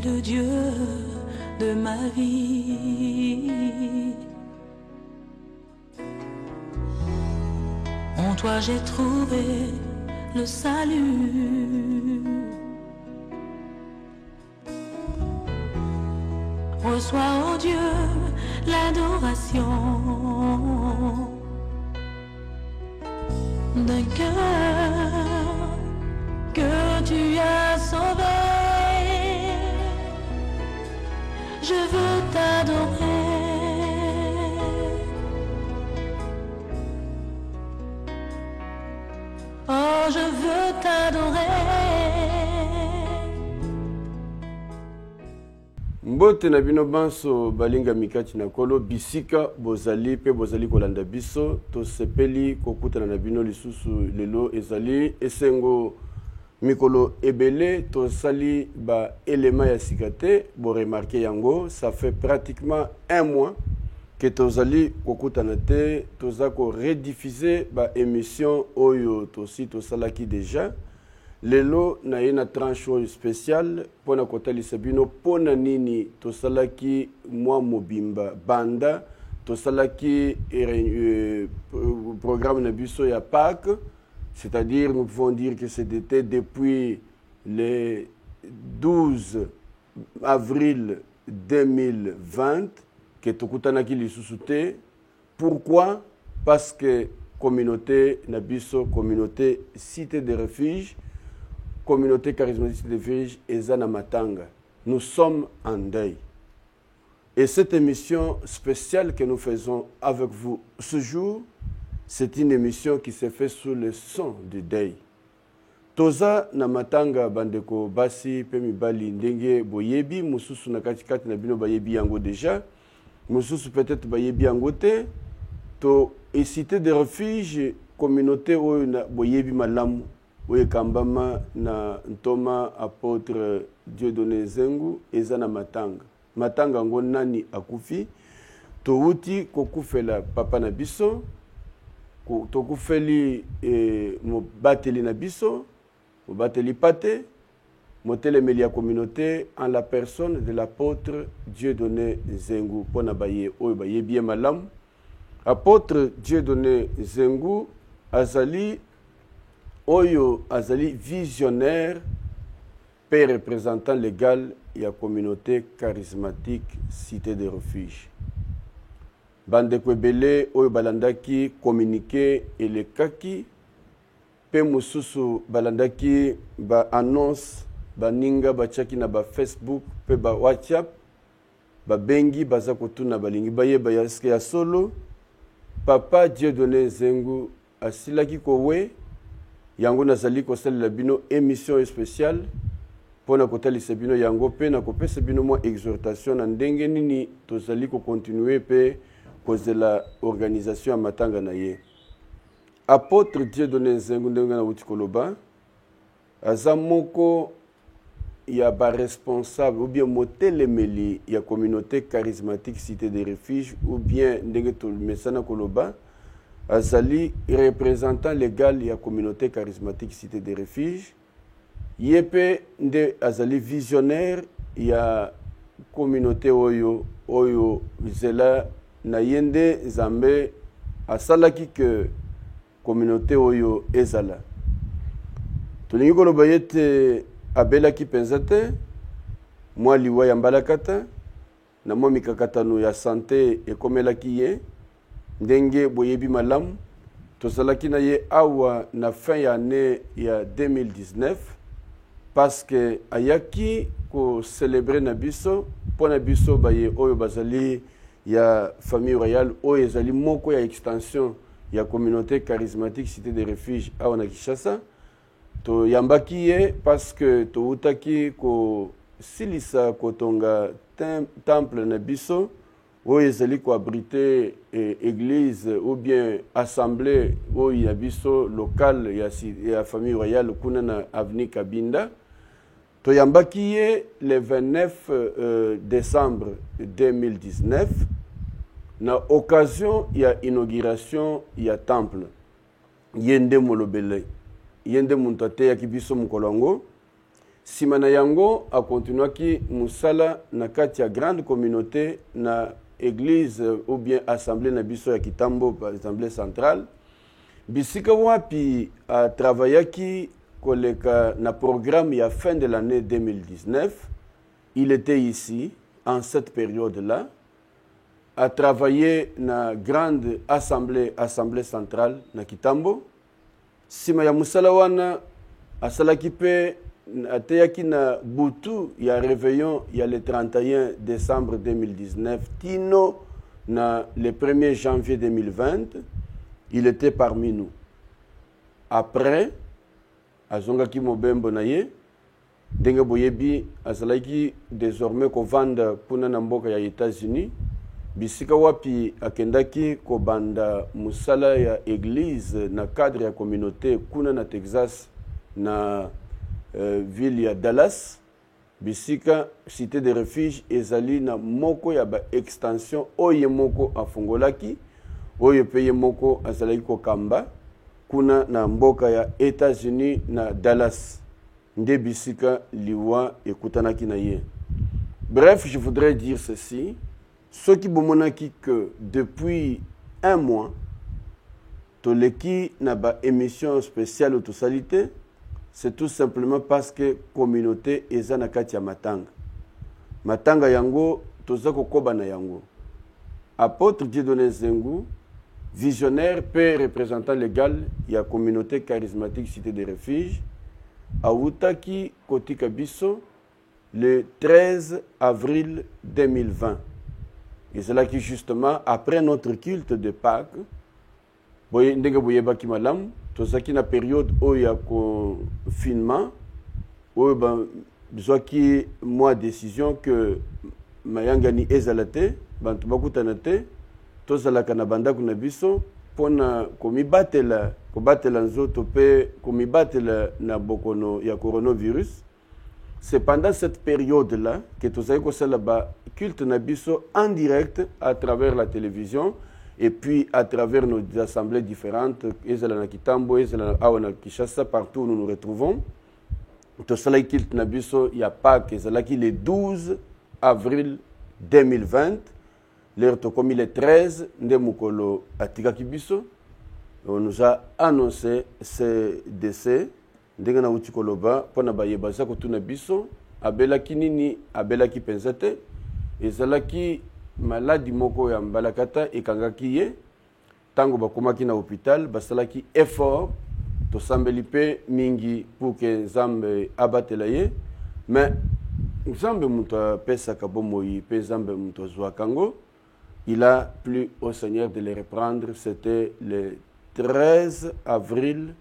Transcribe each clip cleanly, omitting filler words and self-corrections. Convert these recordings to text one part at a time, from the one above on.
es le Dieu de ma vie. En toi j'ai trouvé le salut. Reçois, oh Dieu, l'adoration d'un cœur que tu as sauvé. Je veux t'adorer. Oh, je veux t'adorer. Mbote na bino banso balinga mikati na kolo bisika bozali pe bozali kolanda biso to sepeli kokutana na bino lisusu lelo ezali esengo mikolo ebele to sali ba élément ya sikate bo remarquer yango ça fait pratiquement un mois que tozali kokutana te toza ko rediffuser ba émission oyo to si to salaki déjà. Lelo na yena tranche spéciale pona kotalisa bino pona nini tosalaki mwa mobimba banda tosalaki programme na biso ya Pâques, c'est-à-dire nous pouvons dire que c'était depuis le 12 avril 2020 que tokutanaki lisusu te. Pourquoi? Parce que communauté na biso, communauté cité de refuge, communauté charismatique de refuge Ezana Matanga. Nous sommes en deuil. Et cette émission spéciale que nous faisons avec vous ce jour, c'est une émission qui se fait sous le son du deuil. Toza na matanga bandeko basi pe mibali ndenge boyebi mususu na katikati na bino bayebi yango déjà, mususu peut-être bayebi yango te. To et cité de refuge communauté oyo na boyebi malamu oyo kambama na ntoma apôtre Dieudonné Nzengu ezana matanga. Matanga ngo nani akufi to uti kokufela papa na biso to kufeli mo bateli na biso mo bateli pate motelemeli ya communauté en la personne de l'apôtre Dieudonné Nzengu pona baye oyo baye bien malamu. Apôtre Dieudonné Nzengu azali oyo azali visionnaire et représentant légal de la communauté charismatique cité de refuge. Bandeko ebele oyo balandaki communiqué et le kaki pe mususu balandaki ba annonce baninga bachaki na ba Facebook pe ba WhatsApp ba bengi baza kotuna balingi bayeba ya solo papa Dieudonné Nzengu asilaki kowe yango nazali kosalela bino émission spéciale pona kotalisa bino yango pe na kopesa bino mo exhortation na ndenge nini tozali ko continuer pe kozela organisation ya matanga na ye. Apôtre Dieudonné Nzengu ndenge na utikoloba aza moko ya ba responsable ou bien motelemeli ya communauté charismatique cité des refuges ou bien ndenge to mesana koloba azali représentant légal de la communauté charismatique cité des refuges. Yepe nde azali visionnaire ya communauté oyo zela na yende zambe asalaki que communauté oyo ezala. Tolingi koloba yete abelaki penzate mwa liwa ya mbalakata na mwa mikakatano ya santé ekomelaki ye ndenge boyebi malamu tosalaki na ye awa na fin ya année ya 2019 parce que ayaki ko célébrer na biso pona biso baye oyo bazali ya famille royale oyo ezali moko ya extension ya communauté charismatique cité des refuges awa na Kinshasa. To yambaki ye parce que to utaki ko silisa kotonga temple na biso oyo ezali ko abriter église ou bien assemblée oyo ya biso local ya famille royale kuna na avenue Kabinda. To yambaki ye le 29 décembre 2019 na occasion ya inauguration ya temple yende molobele yende muntate ya kibiso mukolongo sima na yango akontinuaki musala na kati ya grande communauté na église ou bien assemblée na biso ya Kitambo, assemblée centrale. Bisika wapi travaillaki koleka na programme ya fin de l'année 2019. Il était ici en cette période-là, a travaillé na grande assemblée centrale na Kitambo. Sima ya musala wana asalaki pe ateyaki na butu ya réveillon ya le 31 décembre 2019 tino na le 1er janvier 2020. Il était parmi nous. Après azongaki mobembo na ye ndenge boyebi azalaki désormais kovanda puna na mboka ya États-Unis. Bisika wapi akendaki kobanda musala ya église na cadre ya communauté kuna na Texas na ville ya Dallas. Bisika cité de refuge ezali na moko ya ba extension oye moko afungolaki oye peye moko azalaki kokamba kuna na mboka ya États-Unis na Dallas. Nde bisika liwa ekutanaki na ye. Bref, je voudrais dire ceci. Ce qui bomonaki que depuis un mois, toleki na ba émission spéciale autosalité, c'est tout simplement parce que communauté eza na kati ya matanga. Matanga yango toza kokoba na yango. Apôtre Dieudonné Zengu, visionnaire, père représentant légal ya communauté charismatique Cité des Refuges, awutaki kotika biso le 13 avril 2020. Et c'est là que justement, après notre culte de Pâques, ndenge boyebaki malamu, tozaki na période oyo ya confinement, oyo bizwaki moi décision que mayangani ezalate, bantu bakutana te, tozalaka na bandako na biso, pona komibatela nzoto pe komibatela na bokono ya coronavirus. C'est pendant cette période-là que tozali kosala ba culte na biso en direct à travers la télévision et puis à travers nos assemblées différentes, ezala na Kitambo, ezala awa na Kinshasa, partout où nous nous retrouvons. Tozali culte na biso ya Pâques ezalaki le 12 avril 2020. L'heure tokomi le 13 nde mukolo atikaki biso. On nous a annoncé ce décès. Ndenge na uti koloba pona bayeba za kotuna biso abelaki nini abelaki penzate ezalaki maladi moko ya mbalakata ekangaki ye tango bakomaki na hôpital basalaki effort to sambeli pe mingi pour que Nzambe abatela ye mais Nzambe muto pesaka bomoi pe Nzambe muto zwa kango. Il a plu au Seigneur de les reprendre. C'était le 13 avril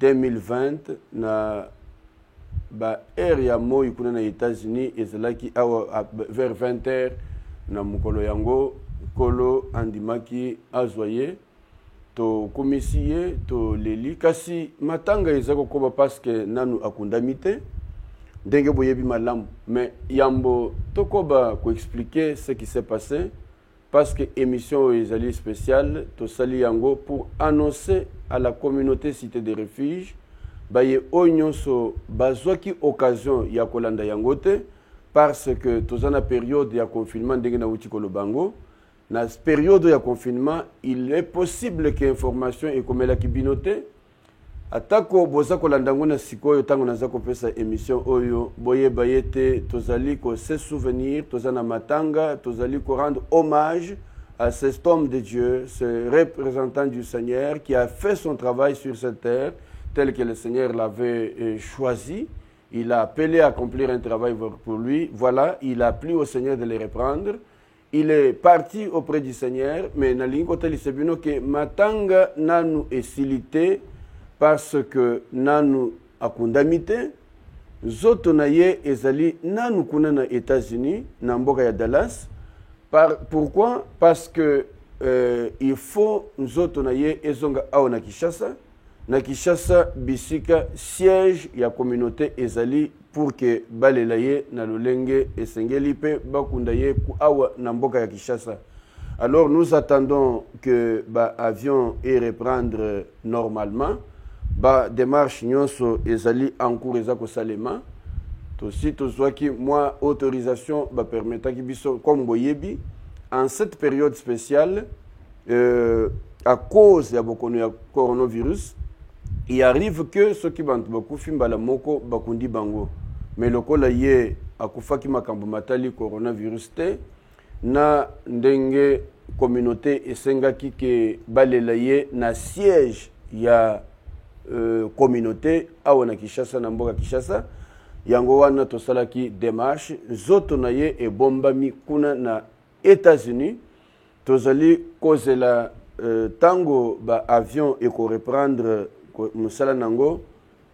2020 na ba area moi kuna na États-Unis ezalaki awa vers 20h na mukolo yango kolo andimaki azwaye to komisiye to leli kasi matanga ezako koba parce que nanu akundamite ndenge boyebi malamu mais yambo tokoba ko expliquer ce qui s'est passé parce que émission ezali spéciale to sali yango pour annoncer à la communauté Cité des Refuges baye onyonso bazwaki occasion ya kolanda yango te parce que tozana période ya confinement ndenge na uti kolobango na période ya confinement il est possible que information ekomela kibinote atako boza kolanda ngo na sikoyo tango naza kopesa émission oyo boye bayete tozali ko se souvenir tozana matanga tozali ko rendre hommage à cet homme de Dieu, ce représentant du Seigneur qui a fait son travail sur cette terre tel que le Seigneur l'avait choisi. Il a appelé à accomplir un travail pour lui. Voilà, il a plu au Seigneur de le reprendre. Il est parti auprès du Seigneur, mais na lingote lisebino que matanga nanu esilité parce que nanu akundamite zoto na ye ezali nanu kuna na États-Unis na mboka ya Dallas. Pourquoi? Parce que il faut nzoto na ye ezonga awa na Kinshasa. Na Kinshasa bisika siège ya communauté ezali pour que balela ye na lolenge esengeli pe bakunda ye ku awa na mboka ya Kinshasa. Alors nous attendons que avion et reprendre normalement. Démarche nyonso ezali en cours ezako salema. aussi qui moi autorisation ba permettre ki biso comme boyebi en cette période spéciale à cause ya bokono ya coronavirus il arrive que ceux qui bantu bakufi mbala moko bakundi bango mais lokola ye akufaki makambo matali coronavirus te na ndenge communauté esengaki ke balela ye na siège ya communauté awa na Kinshasa na mboka Kinshasa yango wana tosalaki démarche zoto na ye ebombami kuna na États-Unis tozali kozela tango ba avion eko reprendre musala nango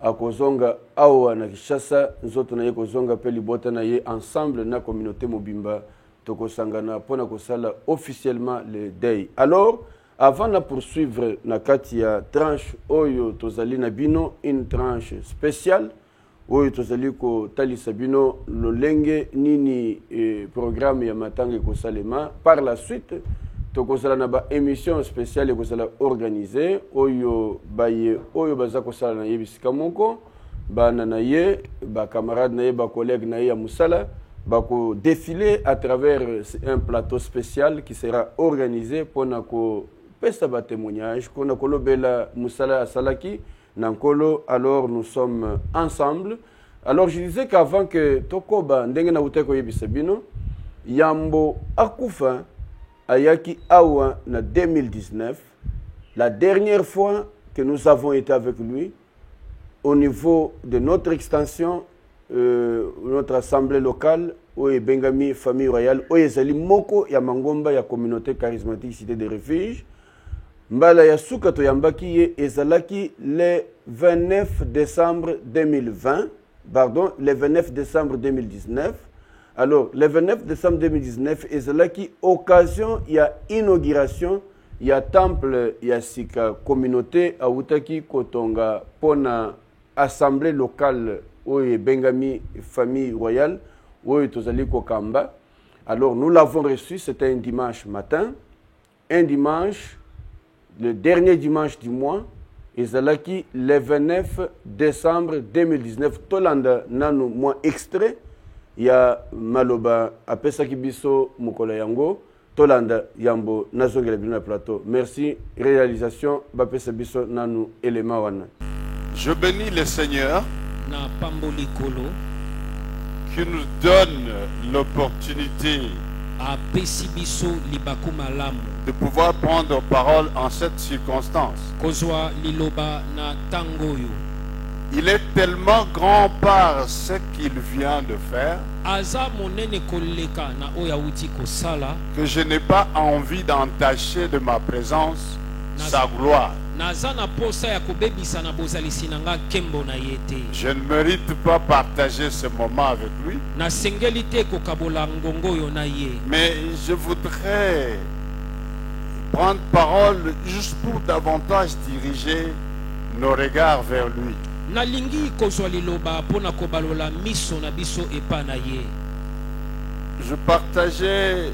akozonga awa na Kinshasa zoto na ye kozonga pe libota na ye ensemble na communauté mobimba tokosangana pona kosala officiellement le day. Alors avant de poursuivre na kati ya tranche oyo tozali na bino une tranche spéciale oyo tozali ko talisa bino lolenge nini programme ya matanga kosalema par la suite tokozala na ba émission spéciale kozala organisée oyo baye oyo baza kosala na yebisika moko bana na ye ba camarade na ye ba collègue na ye ya musala bako défiler à travers un plateau spécial qui sera organisé pour nako pesa ba témoignage pour nako lobela musala asalaki nankolo. Alors nous sommes ensemble. Alors je disais qu'avant que tokoba ndenge na uteko yebisa bino yambo akufa ayaki awa na 2019 la dernière fois que nous avons été avec lui au niveau de notre extension notre assemblée locale oye bengami famille royale oye zali moko ya mangomba ya communauté charismatique cité des refuges mbala ya suka to yambaki ye ezalaki le 29 décembre 2020 pardon le 29 décembre 2019. Alors le 29 décembre 2019 ezalaki occasion ya inauguration ya temple ya sika communauté autaki kotonga pona assemblée locale oye bengami famille royale oye tozali kokamba. Alors nous l'avons reçu, c'était un dimanche matin, un dimanche, le dernier dimanche du mois, ezalaki le 29 décembre 2019. Tolanda nanu moins extrait ya maloba apesaki biso mukola yango tolanda yambo nazongela bino na plateau. Merci réalisation bapesa biso nanu élément wana. Je bénis le Seigneur na pamboli kolo qui nous donne l'opportunité apesi biso libaku malamu de pouvoir prendre parole en cette circonstance. kozwa liloba na tango yo. Il est tellement grand par ce qu'il vient de faire aza monene koleka na oya uti kosala que je n'ai pas envie d'entacher de ma présence sa gloire. naza na posa ya kobebisa na bozalisi nanga kembo na yete. Je ne mérite pas partager ce moment avec lui, na sengeli te kokabola ngongo yo na ye. mais je voudrais prendre parole juste pour davantage diriger nos regards vers lui. nalingi kozwa liloba pona kobalola miso na biso epa na ye. Je partageais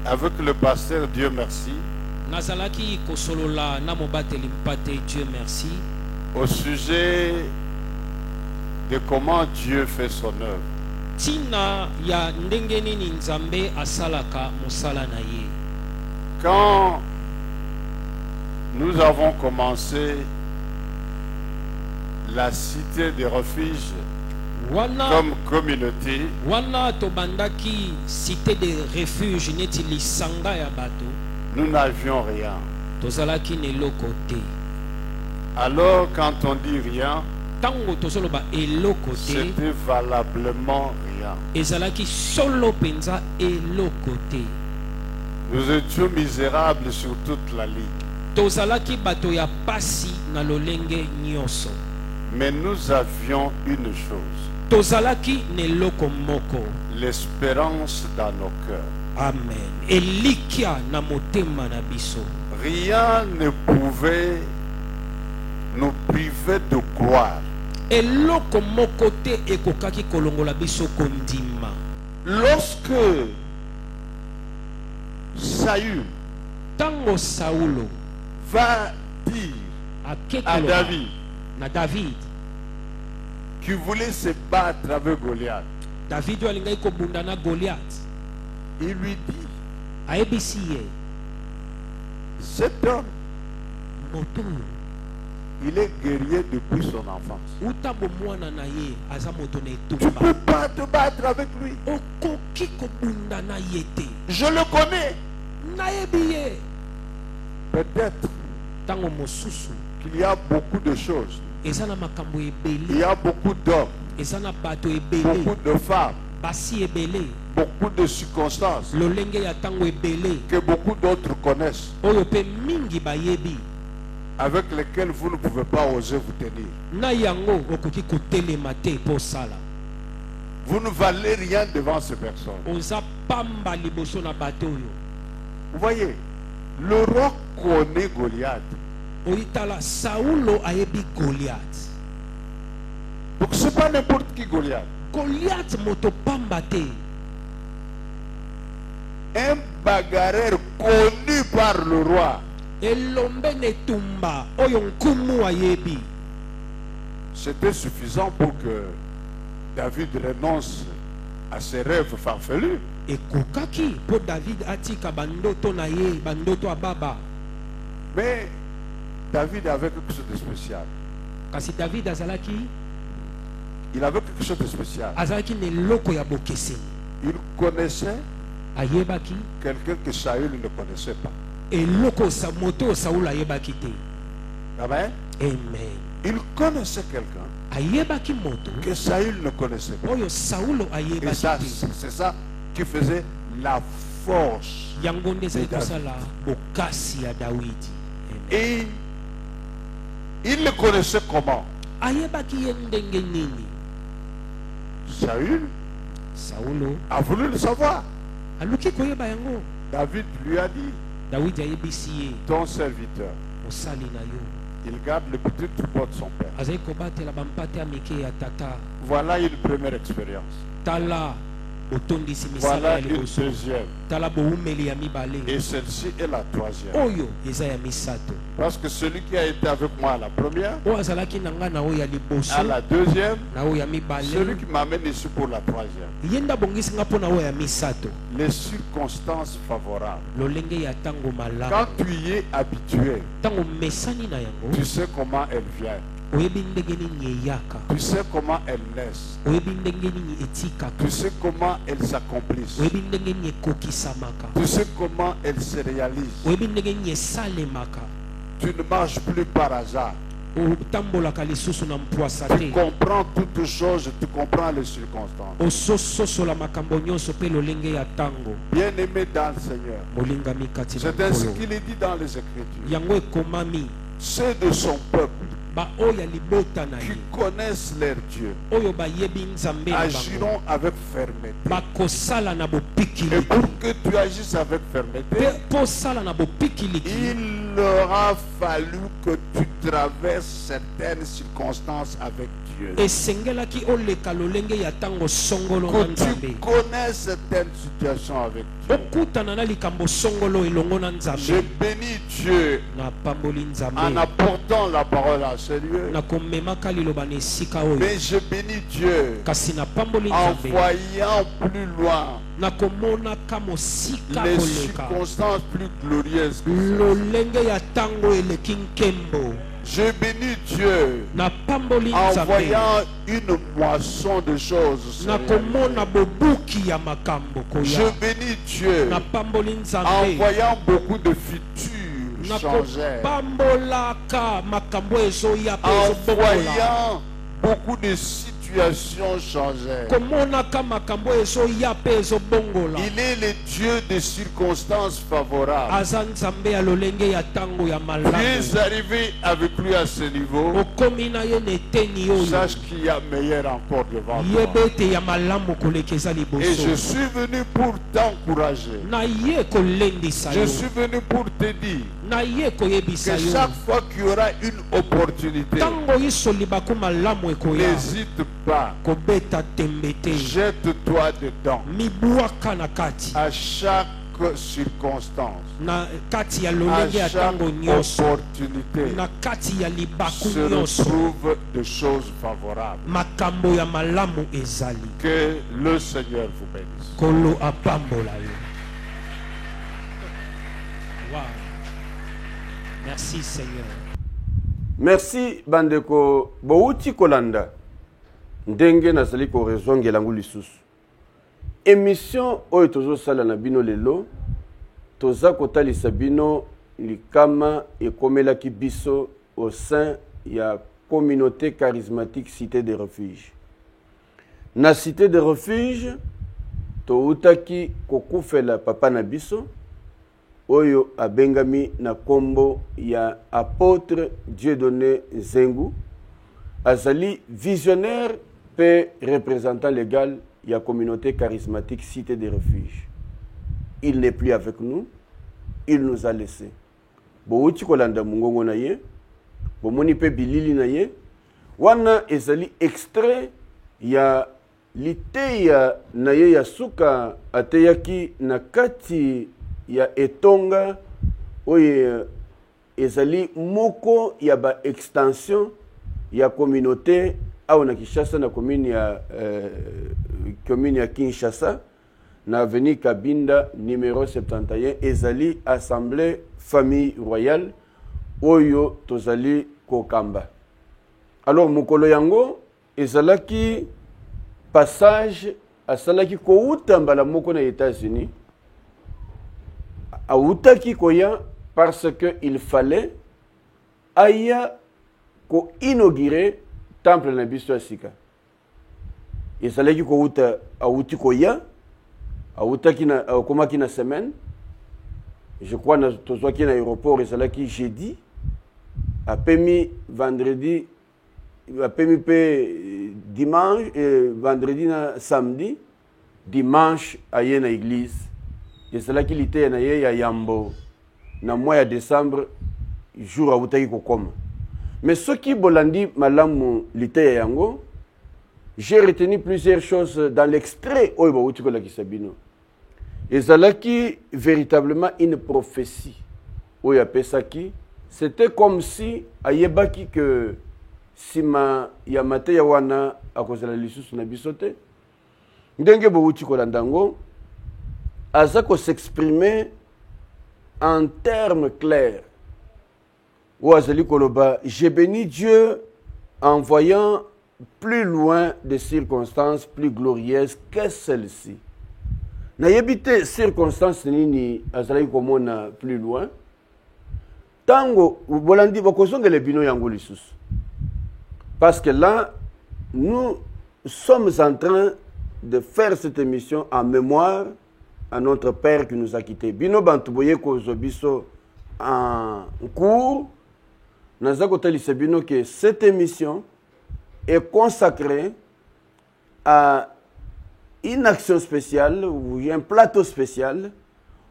avec le pasteur Dieu merci nazalaki kosolola na mobateli mpate Dieu merci au sujet de comment Dieu fait son œuvre. tina ya ndenge nini nzambe asalaka mosala na ye. Quand nous avons commencé la cité des refuges comme communauté, wana tobandaki cité de refuge neti lisanga ya bato nous n'avions rien. tozalaki neloko te. Alors quand on dit rien, tango tozoloba eloko te c'était valablement rien. ezalaki solo penza eloko te. Nous étions misérables sur toute la ligne. tozalaki bato ya pasi na lolenge nyonso. Mais nous avions une chose, tozalaki neloko moko, l'espérance dans nos cœurs. amen, elikia na motema na biso. Rien ne pouvait nous priver de gloire. eloko moko te ekokaki kolongola biso kondima. Lorsque Saül tango Saulo va dire à akekoloba David na David qui voulait se battre avec Goliath, David oyo alingaki kobunda na Goliath il lui dit, ayebisi ye cet homme, moto oyo il est guerrier depuis son enfance. uta bomwana na ye aza moto na Tu ne etumba peux pas te battre avec lui. okoki kobunda na ye te Je le connais. nayebi ye Peut-être ntango mosusu qu'il y a beaucoup de choses. eza na makambo Il ebele y a beaucoup d'hommes, eza na bato ebele beaucoup de femmes, basi ebele beaucoup de circonstances lolenge ya ntango ebele que beaucoup d'autres connaissent, oyo mpe mingi bayebi avec lesquels vous ne pouvez pas oser vous tenir. na yango okoki kotelema te mpo osala Vous ne valez rien devant ces personnes. oza pamba liboso na bato oyo Vous voyez, le roi connaît Goliath. oyitala saulo ayebi Goliath. Donc ce n'est pas n'importe qui Goliath. Goliath moto pamba te Un bagarreur connu par le roi. elombe netumba oyo nkumu ayebi C'était suffisant pour que David renonce à ses rêves farfelus. ekokaki mpo David atika bandoto na ye bandoto ya baba Mais David avait quelque chose de spécial. kasi David azalaki Il avait quelque chose de spécial. azalaki na eloko ya bokeseni Il connaissait ayebaki quelqu'un que Saül ne connaissait pas. eloko moto oyo Saulo ayebaki te. Amen. Amen. Il connaissait quelqu'un ayebaki moto que Saül ne connaissait pas. oyo Saulo Et ayebaki ça, te. c'est ça qui faisait la force. yango nde ezali de David. kosala bokasi ya Dawidi. Amen. Et il le connaissait comment? ayebaki ye ndenge nini Saül Saulo a voulu le savoir. aluki koyeba yango. David lui a dit, Dawidi ayebisi ye ton serviteur, mosali na yo il garde le petit troupeau de son père. azali kobatela bampate ya mike ya tata. Voilà une première expérience. Tala botondisi misala Voilà ya une liboso. deuxième. Tala boumeli ya mibale Et celle-ci est la troisième. oyo eza ya misato Parce que celui qui a été avec moi à la première, oyo azalaki na ngai na oyo ya liboso à la deuxième, na oyo ya celui mibale qui m'amène ici pour la troisième. ye nde abongisi nga mpo na oyo ya misato. Les circonstances favorables. lolenge ya ntango malamu Quand tu y es habitué, ntango mesani na yango tu sais comment elles viennent. oyebi ndenge nini eyaka Tu sais comment elles naissent. oyebi ndenge nini etikaka Tu sais comment elles s'accomplissent. oyebi ndenge nini ekokisamaka Tu sais comment elles se réalisent. oyebi ndenge nini esalemaka. Tu ne marches plus par hasard. otambolaka lisusu na mpwasa Tu te comprends toutes choses, tu comprends les circonstances. osososola makambo nyonso mpe lolenge ya ntango. Bien-aimé dans le Seigneur, molingami kati na c'est ainsi nkolo qu'il est dit dans les Écritures. yango ekomami Ceux de son peuple baoyo ya libota na qui ye connaissent leur Dieu oyo bayebi nzambe na bango agiront avec fermeté. bakosala na Et bopikiliki pour que tu agisses avec fermeté, mpe mpo osala na bopikiliki il aura fallu que tu traverses certaines circonstances avec Dieu. esengelaki oleka lolenge ya ntango songolo na Que nzambe tu connais certaines situations avec Dieu. okutana na likambo songolo elongo na Je nzambe. bénis Dieu napamboli en nzambe apportant la parole à ce lieu. nakomemaka liloba na esika oyo Mais je bénis Dieu kasi napamboli en nzambe voyant plus loin nakomonaka mosika les koleka circonstances plus glorieuses. que celles-ci. lolenge ya ntango eleki nkembo. Je bénis Dieu napamboli en nzambe voyant une moisson de choses. se nakomona réaliser. bobuki ya makambo Je koya. bénis Dieu napamboli en nzambe voyant beaucoup de futurs changer. nakopambolaka makambo ezoya mpe En ezobongola. voyant beaucoup de situations changer. komonaka makambo ezoya mpe ezobongola. Il est le Dieu des circonstances favorables. aza nzambe ya lolenge ya ntango ya Tu malamu. es arrivé avec lui à ce niveau. okomi na ye na eteni oyo Sache qu'il y a meilleur encore devant yeba toi. ete ya malamu koleka eza Et je liboso. suis venu pour t'encourager. na ye kolendisa Je yo suis venu pour te dire na ye koyebisa que yo chaque fois qu'il y aura une opportunité, ntango isoli bako malamu ekoya n'hésite pas. kobeta tembe te Jette-toi dedans. mibwaka na kati À chaque circonstance, na kati ya à lolenge ya chaque tango nyonso, opportunité, na kati ya libaku se nyonso, retrouvent des choses favorables. makambo ya malamu ezali. Que le Seigneur vous bénisse. Kolo apambola yo. Wow. Merci Seigneur. Merci bandeko bouti kolanda ndenge nazali ko rezongela ngu lisusu. Émission oyo tozosala na bino lelo toza kotalisa bino likama ekomelaki biso au sein ya communauté charismatique Cité des Refuges. Na Cité des Refuges toutaki kokufela papa na biso oyo abengami na kombo ya apôtre Dieudonné Nzengu, azali visionnaire pe représentant légal ya communauté charismatique Cité des Refuges. Il n'est plus avec nous, il nous a laissé. Bouti kolanda mungongo na ye, bomoni pe bilili na ye, wana ezali extrait ya liteya na ye ya suka ateyaki na kati ya etonga oye ezali moko ya ba extension ya communauté au na Kinshasa na commune ya Kinshasa na avenue Kabinda numéro 71 ezali assemblée famille royale oyo tozali kokamba. Alors mokolo yango ezalaki passage asalaki kouta mbala moko na États-Unis. Aoutaki koya parce que il fallait aya ko inaugurer temple na biso ya sika. Ezalaki kouta auti koya aoutaki na komaki na semaine. Je crois na tozwaki na aéroport ezalaki jeudi. Apemi vendredi apemi pe dimanche vendredi na samedi dimanche aye na église. Et c'est là qu'il était na ya yambo na mois de décembre jour a utaki kokoma. Mais ce qui bolandi malamu lité yango, j'ai retenu plusieurs choses dans l'extrait oyo utiko la kisabino. Et zalaki véritablement une prophétie oyo apesaki, c'était comme si ayebaki que sima ya mateya wana akozala lisusu na bisote. Ndenge bo utiko landango Azako s'exprimer en termes clairs. J'ai béni Dieu en voyant plus loin des circonstances plus glorieuses que celles-ci. N'ayebite circonstances nini azali komona plus loin. Tango bolandi bokozonga le bino yango lisusu. Parce que là nous sommes en train de faire cette émission en mémoire à notre père qui nous a quittés. Bino bantuboye ko zobiso en cours. Nazako talisebino que cette émission est consacrée à une action spéciale ou un plateau spécial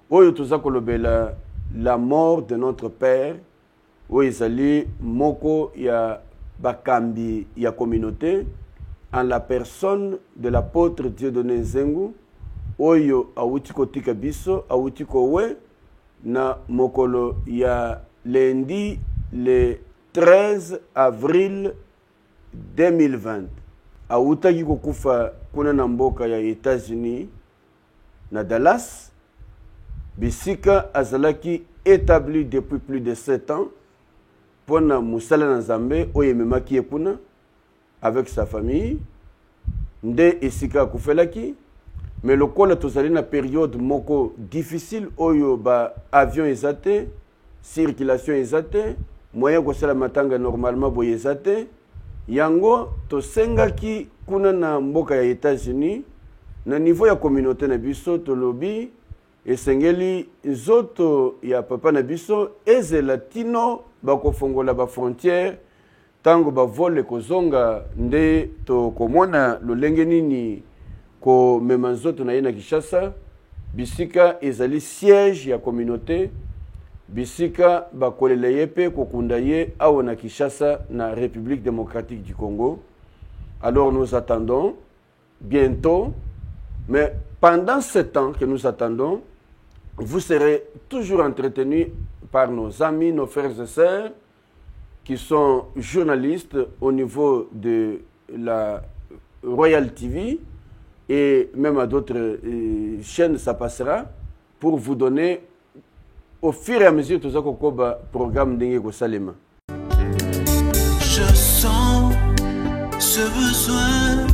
où tozako lobela la mort de notre père où izali moko ya bakambi ya communauté en la personne de l'apôtre Dieudonné Nzengu oyo awuti kotika biso awuti kowe na mokolo ya lundi le 13 avril 2020 awutaki kokufa kuna na mboka ya États-Unis na Dallas bisika azalaki établi depuis plus de 7 ans pona musala na Nzambe oyo ememaki kuna avec sa famille nde esika kufelaki. Mais le col est na période moko difficile oyo ba avion ezate, circulation ezate, moyen ko sala matanga normalement boye ezate. Yango to sengaki kuna na mboka ya États-Unis na niveau ya communauté na biso to lobby esengeli nzoto ya papa na biso eze latino bako fongola ba frontière tango ba vole kozonga nde to komona lolenge nini ko memanzoto na ye na Kinshasa bisika ezali siège ya communauté bisika bakolela ye pe kokunda ye awo na Kinshasa na République démocratique du Congo. Alors nous attendons bientôt, mais pendant ce temps que nous attendons, vous serez toujours entretenus par nos amis, nos frères et sœurs qui sont journalistes au niveau de la Royal TV et même à d'autres chaînes, ça passera pour vous donner au fur et à mesure tout ça qu'on programme d'Ingeko Salema. Je sens ce besoin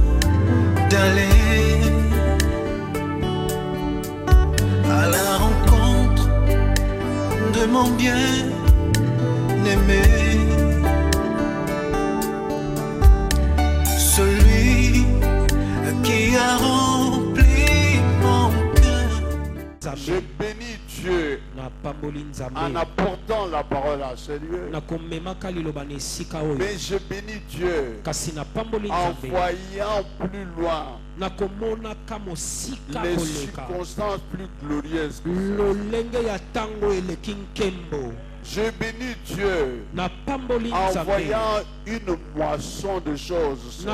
d'aller à la rencontre de mon bien-aimé, celui qui a rempli mon cœur. Je bénis Dieu en apportant la parole à ce lieu. Mais je bénis Dieu en voyant plus loin les circonstances plus glorieuses. Je bénis Dieu en voyant une moisson de choses.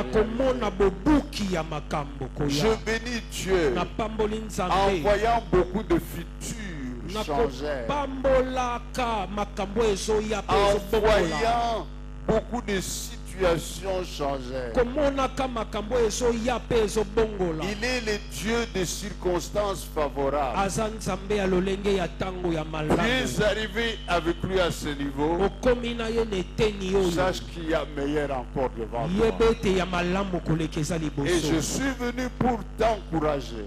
Je bénis Dieu en voyant beaucoup de futurs changer. En voyant beaucoup de situations changer. Il est le Dieu des circonstances favorables. Tu es arrivé avec lui à ce niveau. Sache qu'il y a meilleur encore devant toi. Et je suis venu pour t'encourager.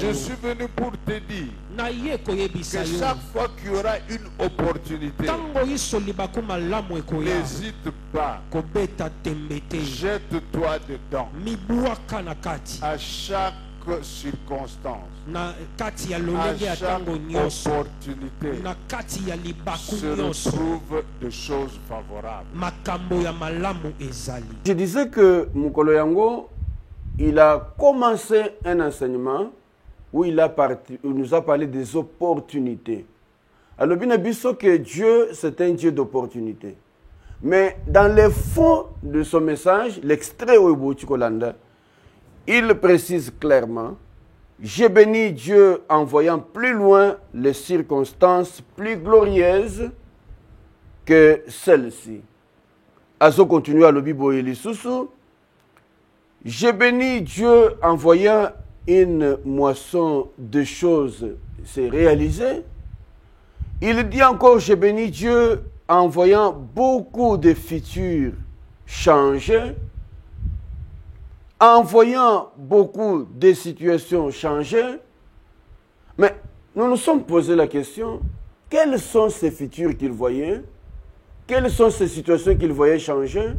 Je suis venu pour te dire que chaque fois qu'il y aura une opportunité, n'hésite pas, jette-toi dedans à chaque circonstance, à chaque opportunité se retrouvent des choses favorables. Je disais que Mukolo Yango, il a commencé un enseignement où il nous a parlé des opportunités. Alors, bien sûr que Dieu, c'est un Dieu d'opportunités. Mais dans le fond de son message, l'extrait où il précise clairement: j'ai béni Dieu en voyant plus loin les circonstances plus glorieuses que celles-ci. Azo continue à l'obibo et l'issoussou. J'ai béni Dieu en voyant une moisson de choses se réaliser. Il dit encore: j'ai béni Dieu en voyant beaucoup de futurs changer, en voyant beaucoup de situations changer. Mais nous nous sommes posé la question: quels sont ces futurs qu'il voyait? Quelles sont ces situations qu'il voyait changer?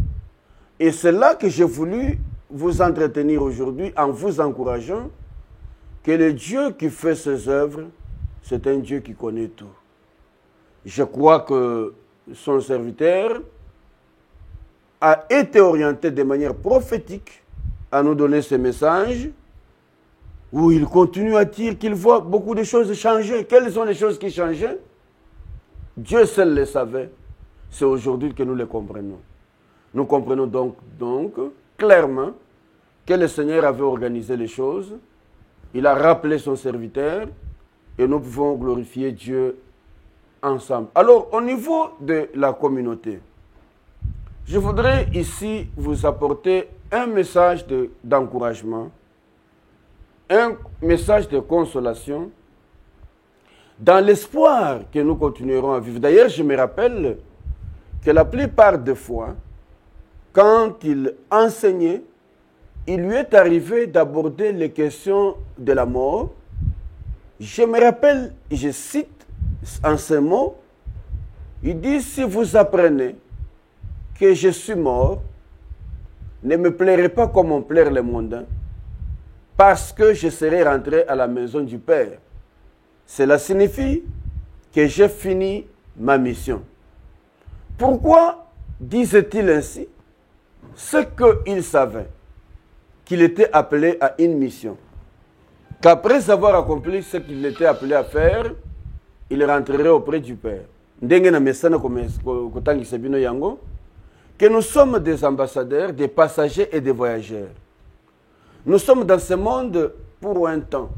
Et c'est là que j'ai voulu vous entretenir aujourd'hui en vous encourageant que le Dieu qui fait ses œuvres, c'est un Dieu qui connaît tout. Je crois que son serviteur a été orienté de manière prophétique à nous donner ce message où il continue à dire qu'il voit beaucoup de choses changer. Quelles sont les choses qui changeaient? Dieu seul les savait. C'est aujourd'hui que nous les comprenons. Nous comprenons donc clairement que le Seigneur avait organisé les choses. Il a rappelé son serviteur et nous pouvons glorifier Dieu ensemble. Alors, au niveau de la communauté, je voudrais ici vous apporter un message d'encouragement, un message de consolation, dans l'espoir que nous continuerons à vivre. D'ailleurs, je me rappelle que la plupart des fois, quand il enseignait, il lui est arrivé d'aborder les questions de la mort. Je me rappelle, je cite en ces mots, il dit: si vous apprenez que je suis mort, ne me plairez pas comme on plaire les mondains, parce que je serai rentré à la maison du Père. Cela signifie que j'ai fini ma mission. Pourquoi disait-il ainsi? C'est qu'il savait qu'il était appelé à une mission. Qu'après avoir accompli ce qu'il était appelé à faire, il rentrerait auprès du Père. Que nous sommes des ambassadeurs, des passagers et des voyageurs. Nous sommes dans ce monde pour un temps.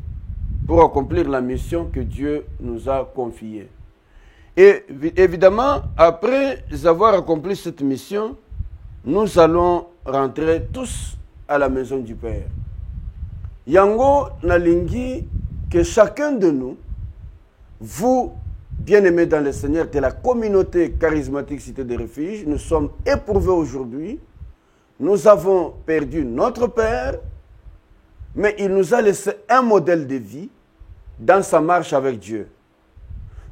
pour accomplir la mission que Dieu nous a confiée. Et évidemment, après avoir accompli cette mission, nous allons rentrer tous à la maison du Père. Yango nalingi que chacun de nous, vous, bien-aimés dans le Seigneur de la communauté charismatique Cité des Refuges, nous sommes éprouvés aujourd'hui. Nous avons perdu notre Père, mais il nous a laissé un modèle de vie dans sa marche avec Dieu.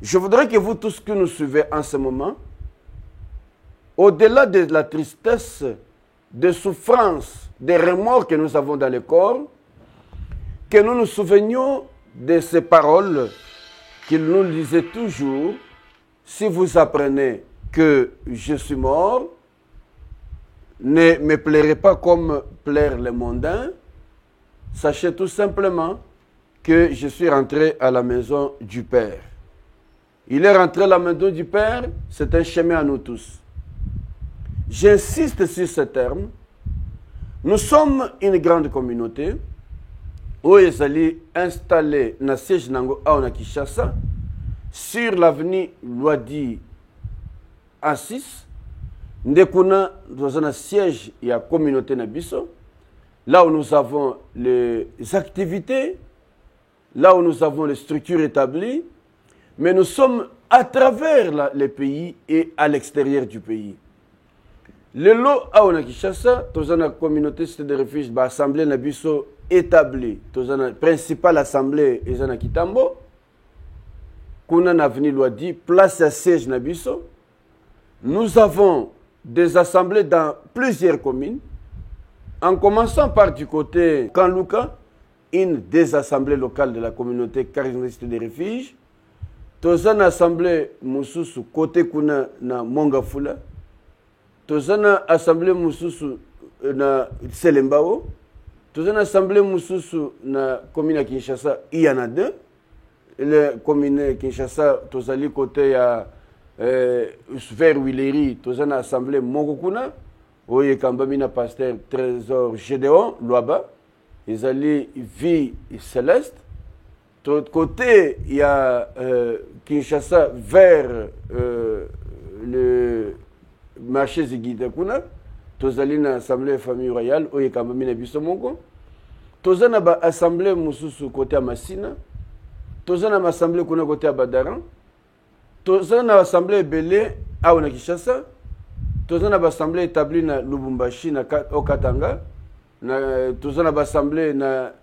Je voudrais que vous tous qui nous suivez en ce moment, au-delà de la tristesse, des souffrances, des remords que nous avons dans le corps, que nous nous souvenions de ces paroles qu'il nous disait toujours. Si vous apprenez que je suis mort, ne me plairez pas comme plaire les mondains. Sachez tout simplement que je suis rentré à la maison du Père. Il est rentré à la maison du Père, c'est un chemin à nous tous. J'insiste sur ce terme. Nous sommes une grande communauté où ils allaient installer un siège à Kinshasa sur l'avenue Loadi A6. Nous avons un siège et la communauté Nabiso. Là où nous avons les activités, là où nous avons les structures établies, mais nous sommes à travers le pays et à l'extérieur du pays. Le lot à Kinshasa, nous avons la communauté de refuge, l'assemblée Nabiso établie, nous avons la principale assemblée à Kitambo, nous avons l'avenue Loadi, place à siège Nabiso. Nous avons des assemblées dans plusieurs communes, en commençant par du côté Kanluka, une des assemblées locales de la communauté charismatique des refuges. Nous avons l'assemblée Moussousou côté Kuna na Mongafula. Nous avons l'assemblée Moussousou na Selembao. Nous avons l'assemblée Moussousou na commune Kinshasa. Il y en a deux. La commune Kinshasa, nous avons côté vers Willery, nous avons l'assemblée Mongokuna. Oui, Kambamina pasteur Trésor Gédéon, Loaba, ils allaient vie céleste. De l'autre côté, il y a Kinshasa vers le marché Zigidakuna. Tous allés dans l'assemblée famille royale, oui, Kambamina Bissomongo. Tous allés dans l'assemblée Moussoussou côté à Massina. Tous allés dans l'assemblée Kuna côté à Badaran. Tous allés dans l'assemblée Belé à Kinshasa. Nous avons l'assemblée établie à Lubumbashi, au Katanga. Nous avons l'assemblée à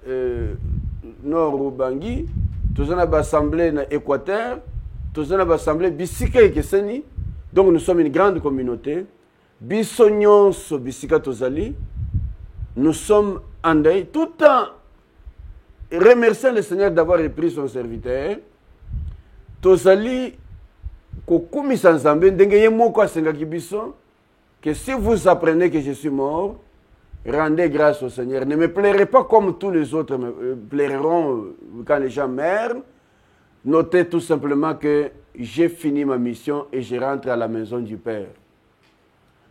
Nord-Ubangi. Nous avons l'assemblée à Équateur. Nous avons l'assemblée Bissika et Keseni. Donc nous sommes une grande communauté. Bissognon, Bissika Tozali. Nous sommes en deuil, tout en remerciant le Seigneur d'avoir repris son serviteur. Tozali, Kokumi Sanzambe, Ndengeye Moko Asengaki Bisso. Que si vous apprenez que je suis mort, rendez grâce au Seigneur. Ne me plairez pas comme tous les autres me plairont quand les gens meurent. Notez tout simplement que j'ai fini ma mission et je rentre à la maison du Père.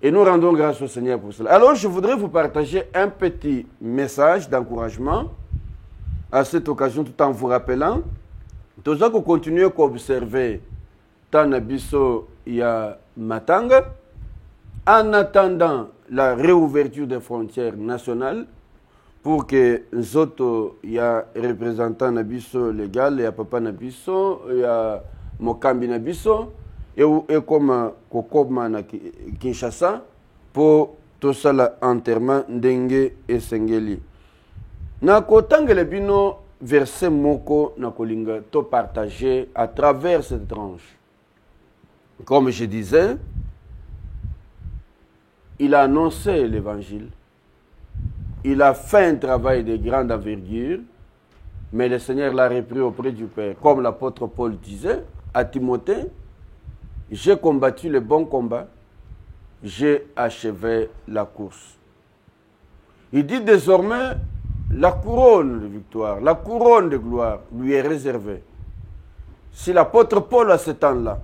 Et nous rendons grâce au Seigneur pour cela. Alors je voudrais vous partager un petit message d'encouragement à cette occasion, tout en vous rappelant, tout ça qu'on continue à observer tant Nabiso il y a Matanga. En attendant la réouverture des frontières nationales, pour que les autres, il y a représentants Nabiso légal, il y a Papa Nabiso, il y a Mokambi Nabiso, et comme Kokobma na Kinshasa, pour tout ça l'enterrement Ndenge et Sengeli. Na kotangele bino verset moko na kolinga to partager à travers cette tranche. Comme je disais, il a annoncé l'évangile, il a fait un travail de grande envergure, mais le Seigneur l'a repris auprès du Père. Comme l'apôtre Paul disait à Timothée, j'ai combattu le bon combat, j'ai achevé la course. Il dit désormais, la couronne de victoire, la couronne de gloire lui est réservée. Si l'apôtre Paul à ce temps-là,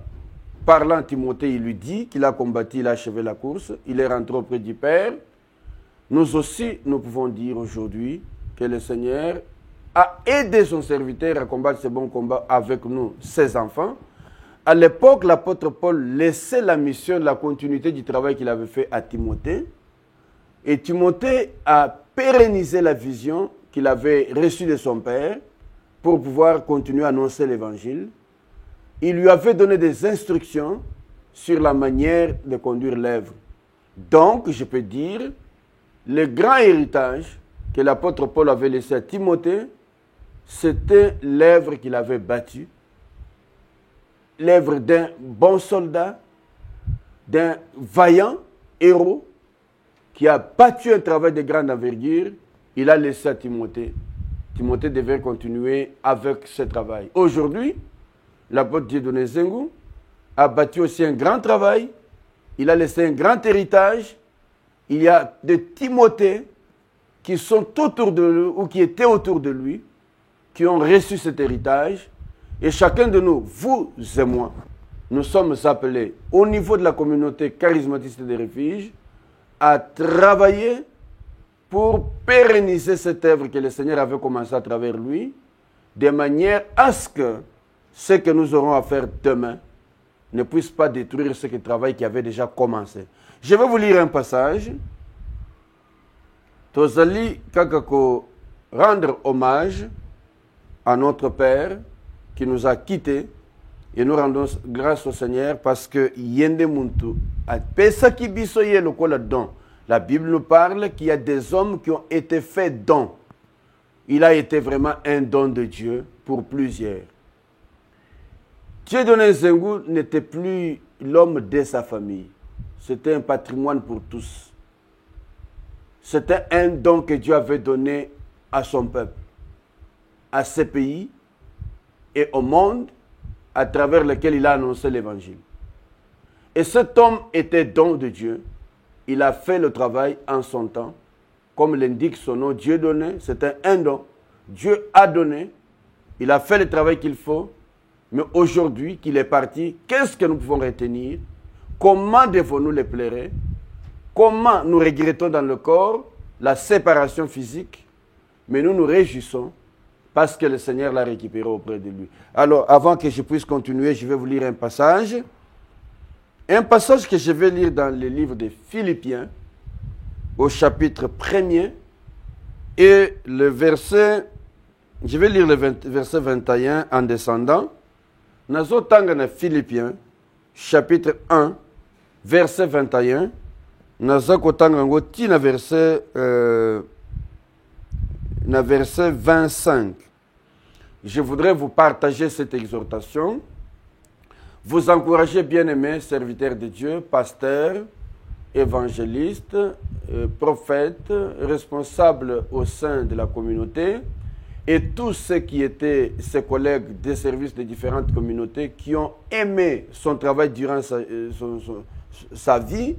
parlant à Timothée, il lui dit qu'il a combattu, il a achevé la course, il est rentré auprès du Père. Nous aussi, nous pouvons dire aujourd'hui que le Seigneur a aidé son serviteur à combattre ce bon combat avec nous, ses enfants. À l'époque, l'apôtre Paul laissait la mission, la continuité du travail qu'il avait fait à Timothée. Et Timothée a pérennisé la vision qu'il avait reçue de son père pour pouvoir continuer à annoncer l'évangile. Il lui avait donné des instructions sur la manière de conduire l'œuvre. Donc, je peux dire, le grand héritage que l'apôtre Paul avait laissé à Timothée, c'était l'œuvre qu'il avait bâtie, l'œuvre d'un bon soldat, d'un vaillant héros qui a battu un travail de grande envergure. Il a laissé à Timothée. Timothée devait continuer avec ce travail. Aujourd'hui, l'apôtre Dieudonné Zengu a bâti aussi un grand travail. Il a laissé un grand héritage. Il y a des Timothées qui sont autour de lui ou qui étaient autour de lui, qui ont reçu cet héritage. Et chacun de nous, vous et moi, nous sommes appelés au niveau de la communauté charismatique des refuges à travailler pour pérenniser cette œuvre que le Seigneur avait commencé à travers lui, de manière à ce que ce que nous aurons à faire demain ne puisse pas détruire ce travail qui avait déjà commencé. Je vais vous lire un passage. Tozali kakako rendre hommage à notre Père qui nous a quittés et nous rendons grâce au Seigneur parce que yende muntu a pesa ki biso ye lokola don. La Bible nous parle qu'il y a des hommes qui ont été faits dons. Il a été vraiment un don de Dieu pour plusieurs. Dieudonné Zengu n'était plus l'homme de sa famille. C'était un patrimoine pour tous. C'était un don que Dieu avait donné à son peuple, à ses pays et au monde à travers lequel il a annoncé l'évangile. Et cet homme était don de Dieu. Il a fait le travail en son temps. Comme l'indique son nom, Dieu donné, c'était un don. Dieu a donné. Il a fait le travail qu'il faut. Mais aujourd'hui qu'il est parti, qu'est-ce que nous pouvons retenir? Comment devons-nous le plairer? Comment nous regrettons dans le corps la séparation physique? Mais nous nous réjouissons parce que le Seigneur l'a récupéré auprès de lui. Alors, avant que je puisse continuer, je vais vous lire un passage. Un passage que je vais lire dans le livre des Philippiens, au chapitre 1er, et le verset, je vais lire le verset 21 en descendant. Nazotanga Philippiens, chapitre 1, verset 21. Nazakotanga ngoti na verset 25. Je voudrais vous partager cette exhortation. Vous encouragez, bien-aimés serviteurs de Dieu, pasteurs, évangélistes, prophètes, responsables au sein de la communauté et tous ceux qui étaient ses collègues des services de différentes communautés qui ont aimé son travail durant sa vie.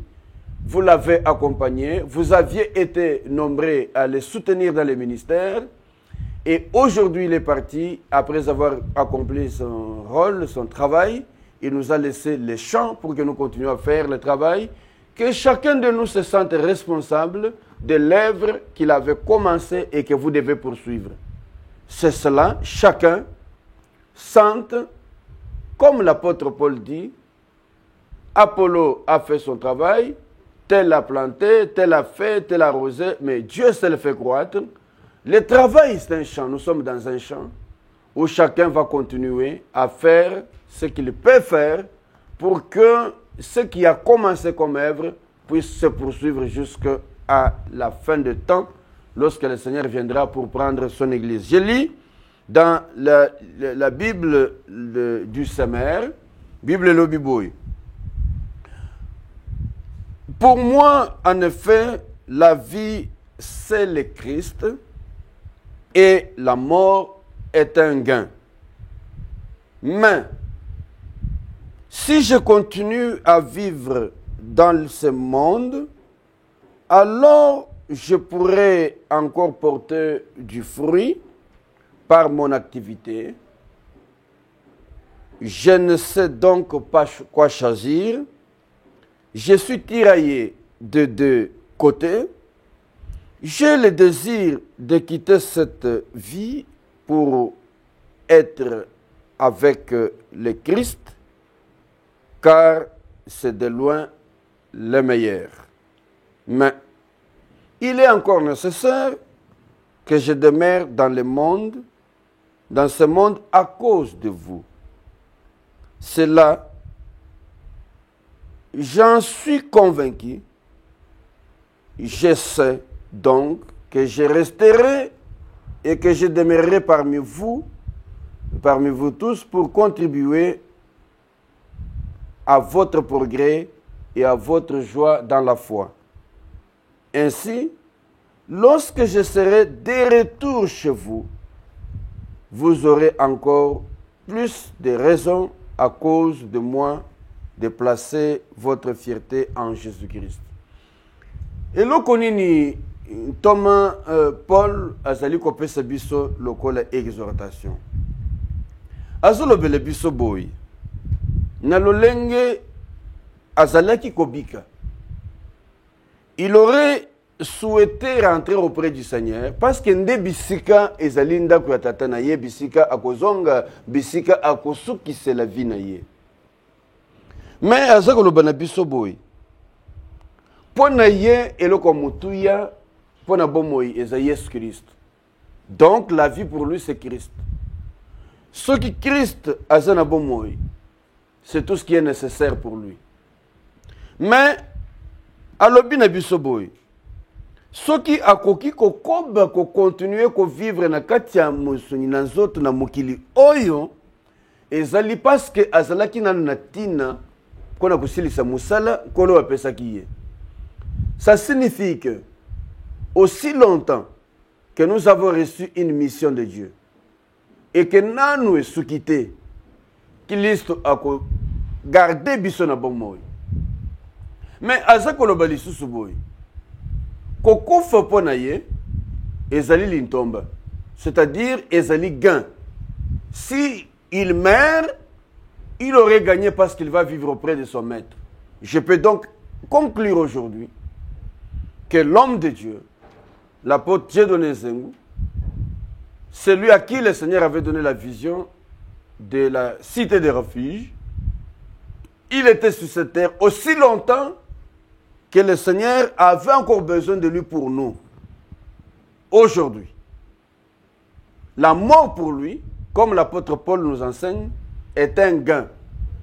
Vous l'avez accompagné, vous aviez été nombreux à le soutenir dans les ministères et aujourd'hui il est parti après avoir accompli son rôle, son travail. Il nous a laissé les champs pour que nous continuions à faire le travail, que chacun de nous se sente responsable de l'œuvre qu'il avait commencé et que vous devez poursuivre. C'est cela, chacun sente, comme l'apôtre Paul dit, Apollo a fait son travail, tel a planté, tel a fait, tel a arrosé, mais Dieu se le fait croître. Le travail, c'est un champ, nous sommes dans un champ où chacun va continuer à faire ce qu'il peut faire pour que ce qui a commencé comme œuvre puisse se poursuivre jusqu'à la fin du temps, lorsque le Seigneur viendra pour prendre son Église. Je lis dans la Bible du Semeur, Bible Lobiboy. Pour moi, en effet, la vie, c'est le Christ et la mort est un gain. Mais, si je continue à vivre dans ce monde, alors je pourrais encore porter du fruit par mon activité. Je ne sais donc pas quoi choisir. Je suis tiraillé de deux côtés. J'ai le désir de quitter cette vie pour être avec le Christ, car c'est de loin le meilleur. Mais il est encore nécessaire que je demeure dans ce monde à cause de vous. Cela, j'en suis convaincu. Je sais donc que je resterai et que je demeurerai parmi vous tous, pour contribuer à votre progrès et à votre joie dans la foi. Ainsi, lorsque je serai de retour chez vous, vous aurez encore plus de raisons à cause de moi de placer votre fierté en Jésus-Christ. Et là, Thomas Paul azali kopesa biso lokola exhortation. Azolobele biso boy. Na lolenge azalaki kobika. Il aurait souhaité rentrer auprès du Seigneur parce que nde bisika ezali ndako ya tata na ye, bisika akozonga, bisika akosukisa la vie na ye. Mais azakoloba na biso boy. Pona ye eloko mutuya pona bomoi eza Yesu Christ. Donc la vie pour lui c'est Christ. Ce qui Christ azana bomoi, c'est tout ce qui est nécessaire pour lui. Mais alobi na biso boy. Ce qui akoki kokoba ko continuer ko vivre na kati ya musuni na nzoto na mokili oyo ezali parce que azalaki nanu na tina kona kusilisa musala kolo apesaki ye. Ça signifie que, aussi longtemps que nous avons reçu une mission de Dieu, et que nous sommes quittés, qu'il est gardé biso na bon moi. Mais azakolo bali susu boy. Koko fopo na ye, ezali lintomba. C'est-à-dire, ezali gain. Si il meurt, il aurait gagné parce qu'il va vivre auprès de son maître. Je peux donc conclure aujourd'hui que l'homme de Dieu, l'apôtre Dieudonné Zengou, celui à qui le Seigneur avait donné la vision de la cité des refuges, il était sur cette terre aussi longtemps que le Seigneur avait encore besoin de lui pour nous. Aujourd'hui, la mort pour lui, comme l'apôtre Paul nous enseigne, est un gain.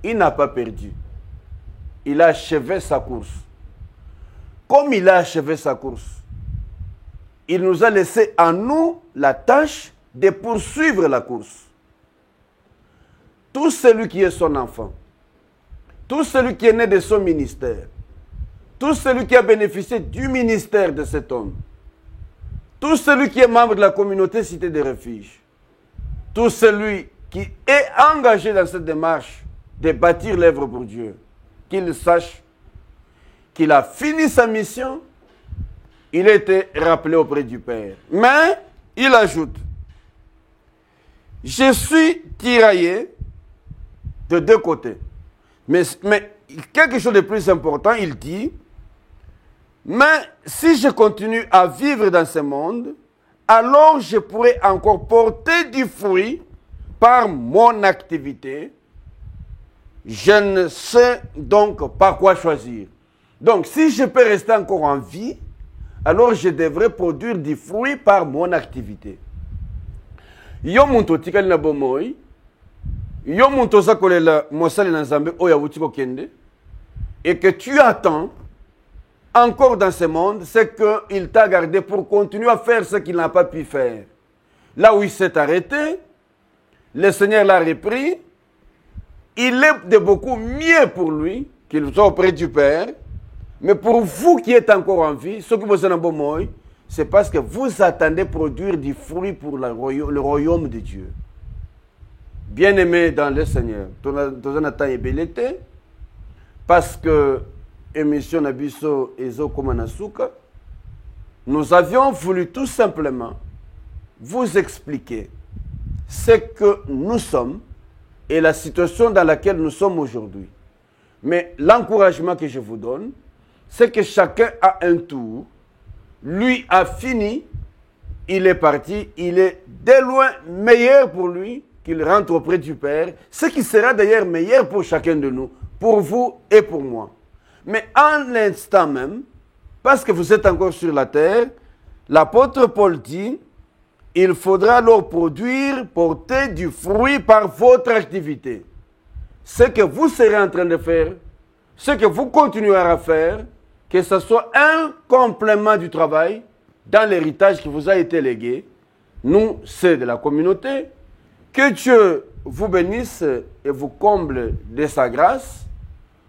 Il n'a pas perdu. Il a achevé sa course. Comme il a achevé sa course, il nous a laissé à nous la tâche de poursuivre la course. Tout celui qui est son enfant, tout celui qui est né de son ministère, tout celui qui a bénéficié du ministère de cet homme, tout celui qui est membre de la communauté Cité des Refuges, tout celui qui est engagé dans cette démarche de bâtir l'œuvre pour Dieu, qu'il sache qu'il a fini sa mission, il a été rappelé auprès du Père. Mais il ajoute, je suis tiraillé de deux côtés. Mais quelque chose de plus important, il dit, mais si je continue à vivre dans ce monde, alors je pourrai encore porter du fruit par mon activité. Je ne sais donc pas quoi choisir. Donc, si je peux rester encore en vie, alors je devrais produire du fruit par mon activité. Yo muntu tikali na bomoi, yo muntu zakolela mosali na Nzambe oya wutiko kende, et que tu attends encore dans ce monde, c'est qu'il t'a gardé pour continuer à faire ce qu'il n'a pas pu faire. Là où il s'est arrêté, le Seigneur l'a repris. Il est de beaucoup mieux pour lui qu'il soit auprès du Père. Mais pour vous qui êtes encore en vie, ceux qui vous en ont c'est parce que vous attendez produire du fruit pour le royaume de Dieu. Bien-aimés dans le Seigneur, parce que émission Nabiso Ezo Komanasuka, nous avions voulu tout simplement vous expliquer ce que nous sommes et la situation dans laquelle nous sommes aujourd'hui. Mais l'encouragement que je vous donne, c'est que chacun a un tour. Lui a fini il est parti, il est de loin meilleur pour lui qu'il rentre auprès du Père, ce qui sera d'ailleurs meilleur pour chacun de nous, pour vous et pour moi. Mais en l'instant même, parce que vous êtes encore sur la terre, l'apôtre Paul dit, il faudra alors porter du fruit par votre activité. Ce que vous serez en train de faire, ce que vous continuerez à faire, que ce soit un complément du travail dans l'héritage qui vous a été légué. Nous, c'est de la communauté. Que Dieu vous bénisse et vous comble de sa grâce,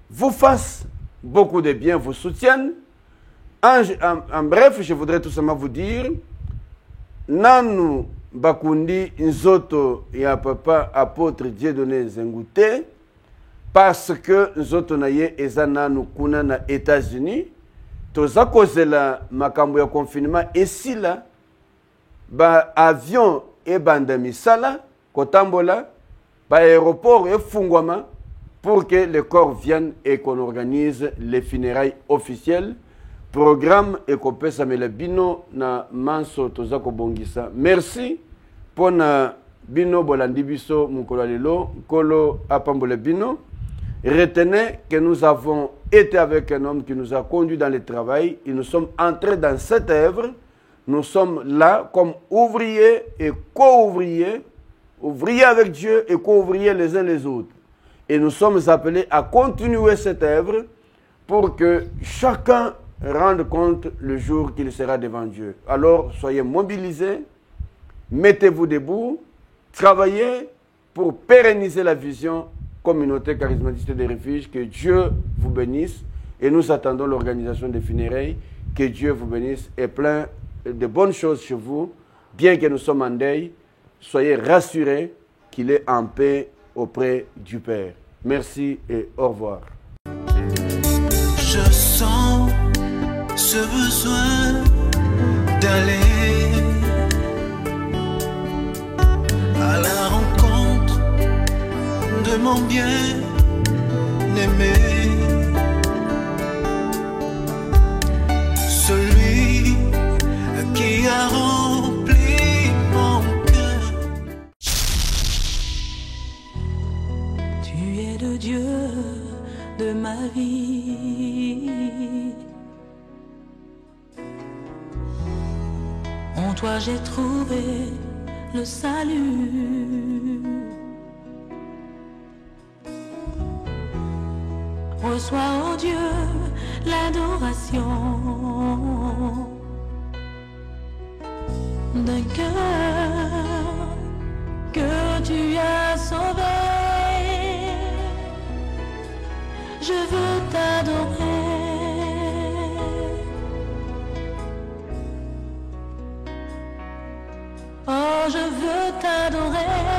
vous fasse beaucoup de bien, vous soutienne. En bref, je voudrais tout simplement vous dire, Nanu Bakundi Nzoto ya papa apôtre Dieudonné Zengouté, parce que Nzoto naye eza nanu kuna na États-Unis, toza kozela makambo ya confinement esila, ba avion e banda misala, kotambola, ba aéroport e fungwama, pour que le corps vienne et qu'on organise les funérailles officielles. Programme et qu'on peut s'amener bino na manso tozako bongisa. Merci pour na bino bolandi biso mukolo lelo kolo apambole bino. Retenez que nous avons été avec un homme qui nous a conduit dans le travail et nous sommes entrés dans cette œuvre. Nous sommes là comme ouvriers et co-ouvriers, ouvriers avec Dieu et co-ouvriers les uns les autres. Et nous sommes appelés à continuer cette œuvre pour que chacun rende compte le jour qu'il sera devant Dieu. Alors, soyez mobilisés, mettez-vous debout, travaillez pour pérenniser la vision communauté charismatique des refuges. Que Dieu vous bénisse et nous attendons l'organisation des funérailles. Que Dieu vous bénisse et plein de bonnes choses chez vous. Bien que nous sommes en deuil, soyez rassurés qu'il est en paix auprès du Père. Merci et au revoir. Je sens ce besoin d'aller à la rencontre de mon bien-aimé, celui qui a rempli mon cœur. Tu es le Dieu de ma vie. En toi j'ai trouvé le salut. Reçois, oh Dieu, l'adoration d'un cœur que tu as sauvé. Je veux t'adorer. Oh, je veux t'adorer.